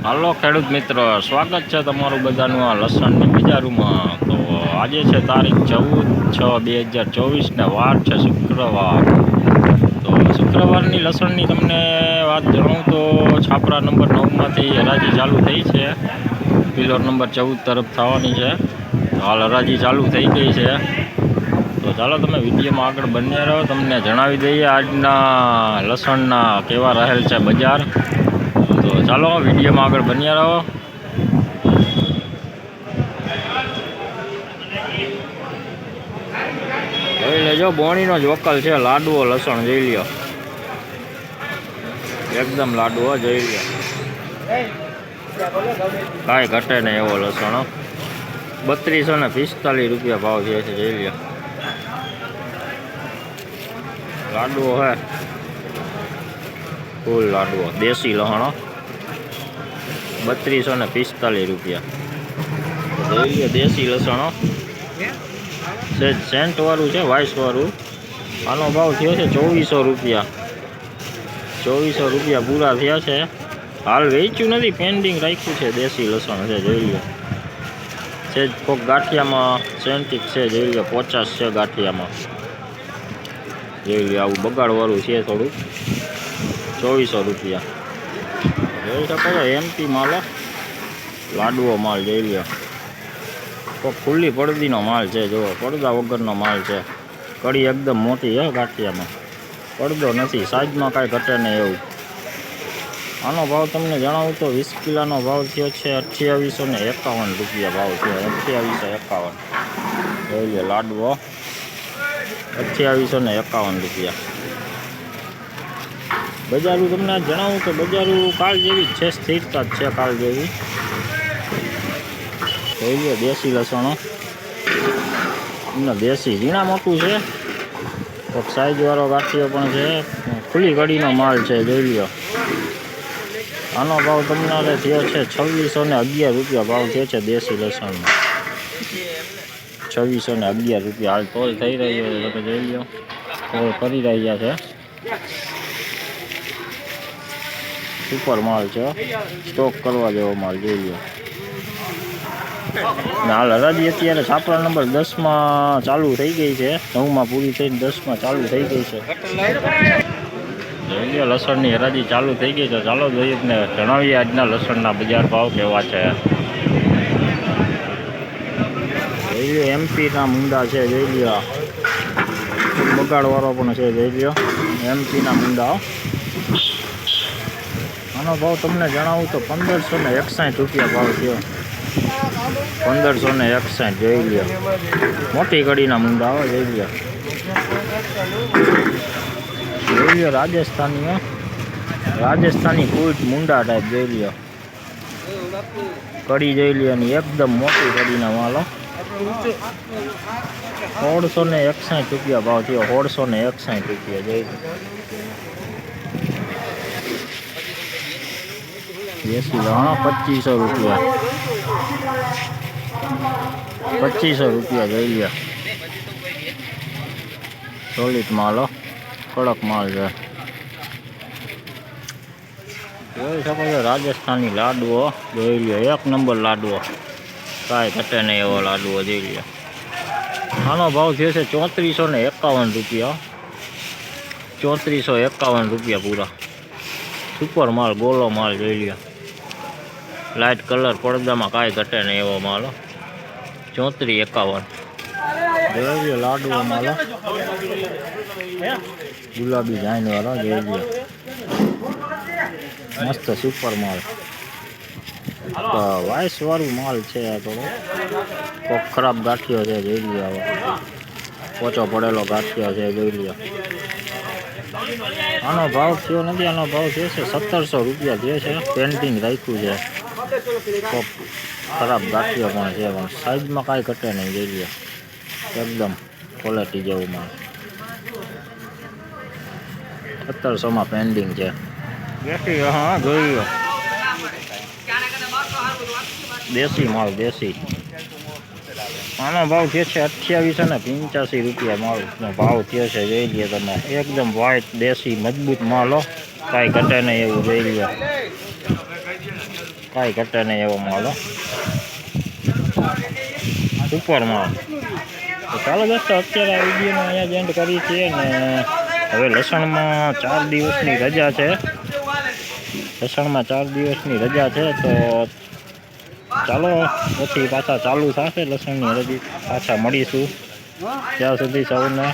હાલો ખેડૂત મિત્રો, સ્વાગત છે તમારું બધાનું આ લસણની બજારોમાં। તો આજે છે તારીખ 14/6/2024 ને વાર છે શુક્રવાર। તો શુક્રવારની લસણની તમને વાત જણાવું તો છાપરા નંબર 9માંથી હરાજી ચાલુ થઈ છે। પિલર નંબર 14 તરફ થવાની છે। હાલ હરાજી ચાલુ થઈ ગઈ છે। તો ચાલો તમે વિડીયોમાં આગળ બન્યા રહો, તમને જણાવી દઈએ આજના લસણના કેવા રહેલ છે બજાર। તો ચાલો વિડીયોમાં આગળ બન્યા રહો। જોઈ લેજો, બોણીનો જ વકલ છે, લાડવો લસણ જોઈ લ્યો, એકદમ લાડવો જોઈ લ્યો, કાંઈ ઘટે નહીં એવો લસણ। 3245 રૂપિયા ભાવ થયો છે, જોઈ લ્યો, લાડવો હે ફૂલ લાડવો, દેશી લસણ 3245 રૂપિયા જોઈ લ્યો, દેશી લસણ સેજ સેન્ટ વાળું છે, વાઇસ વાળું। આનો ભાવ થયો છે 2400 રૂપિયા, 2400 રૂપિયા પૂરા થયા છે। હાલ વેચ્યું નથી, પેન્ડિંગ રાખ્યું છે, દેશી લસણ છે, જોઈ લો, સેજ કોક ગાંઠિયામાં સેન્ટિક છે, જોઈ લો, 50 છે ગાંઠિયામાં, જોઈ લો, આવું બગાડવાળું છે થોડુંક, 2400 રૂપિયા જોઈ શકો છો। એમપી માલ, લાડવો માલ જોઈ લો, તો ખુલ્લી પડદીનો માલ છે, જુઓ, પડદા વગરનો માલ છે, કડી એકદમ મોટી છે ગાંઠિયામાં, પડદો નથી, સાઈઝમાં કાંઈ ઘટે નહીં એવું। આનો ભાવ તમને જણાવું તો 20 કિલોનો ભાવ થયો છે 2851 રૂપિયા ભાવ થયો, 2851 જોઈ લો, લાડવો 2851 રૂપિયા। બજારું તમને જણાવું તો બજારું કાલ જેવી જ છે, સ્થિરતા જ છે કાલ જેવી, જોઈ લો, દેશી લસણો દેશી ઝીણા મોટું છે, કોઈક સાઈઝવાળો ગાંઠિયો પણ છે, ખુલ્લી કડીનો માલ છે, જોઈ લો। આનો ભાવ તમને થયો છે 2611 રૂપિયા ભાવ થયો છે દેશી લસણનો, 2611 રૂપિયા હાલ તોલ થઈ રહ્યો છે, તમે જોઈ લો, તોલ કરી રહ્યા છે, સુપર માલ છે, સ્ટોક કરવા જેવો માલ, જોઈ લો। હાલ હરાજી અત્યારે છાપરા નંબર 10માં ચાલુ થઈ ગઈ છે, 9માં પૂરી થઈને 10માં ચાલુ થઈ ગઈ છે, જોઈ લો, લસણની હરાજી ચાલુ થઈ ગઈ છે। ચાલો જોઈએ ને જણાવીએ આજના લસણના બજાર ભાવ કેવા છે। જોઈ લો, એમપીના મુંડા છે, જોઈ લો, બગાડવાળો પણ છે, જોઈ લો, એમપીના મુંડા। આનો ભાવ તમને જણાવું તો 1561 રૂપિયા ભાવ થયો, 1561 જોઈ લો, મોટી કડીના મુંડા આવે, જોઈ લો, જોઈ લો, રાજસ્થાની ફૂટ મુંડા ટાઈપ, જોઈ લો, કડી જોઈ લો, એની એકદમ મોટી કડીના માલો, 1661 રૂપિયા ભાવ થયો, 1661 રૂપિયા જોઈ લો, દેશી લસણ 2500 રૂપિયા, 2500 રૂપિયા જોઈ લો, સોલિડ માલ, કડક માલ છે, જોઈ શકો છો। રાજસ્થાની લાડવો જોઈ લો, એક નંબર લાડવો, કાંઈ ઘટે નહીં એવો લાડવો જોઈ લો। આનો ભાવ થયો છે 3451 રૂપિયા, 3451 રૂપિયા પૂરા, સુપર માલ, ગોલો માલ જોઈ લો, લાઇટ કલર, પડદામાં કાંઈ ઘટે નહીં એવો માલ, 3451 જોઈ લો, લાડવો માલ, ગુલાબી જાઈન વાળો જોઈ લો, મસ્ત સુપર માલ, વાઇસ વાળું માલ છે, આ થોડો કોક ખરાબ ગાંઠિયો છે, જોઈ લો, હવે પોચો પડેલો ગાંઠિયો છે, જોઈ લો। આનો ભાવ થયો નથી, આનો ભાવ થયો છે 1700 રૂપિયા થયો છે, પેન્ટિંગ રાખ્યું છે, કોક ખરાબ ગાંઠિયો પણ છે, પણ સાઈઝમાં કાંઈ ઘટે નહીં, જોઈ લો, એકદમ ક્વોલિટી જેવું માલ, 1700માં પેન્ડિંગ છે, દેશી, હા જોઈ લો, દેશી માલ, દેશી। આનો ભાવ થયો છે 2885 રૂપિયા માલનો ભાવ થયો છે, જોઈ લો તમે, એકદમ વ્હાઈટ દેશી મજબૂત માલ, કાંઈ ઘટે નહીં એવું જોઈ લો। કાંઈ ઘટે નહીં એવો માલ હો. સુપર માલ. તો ચાલો દોસ્તો અત્યારે આ વિડીયોનો અહીંયા જ એન્ડ કરીએ છીએ ને હવે લસણમાં 4 દિવસની રજા છે. લસણમાં 4 દિવસની રજા છે તો ચાલો પછી પાછા ચાલુ થશે લસણની રજી પાછા મળીશું. ત્યાં સુધી સૌને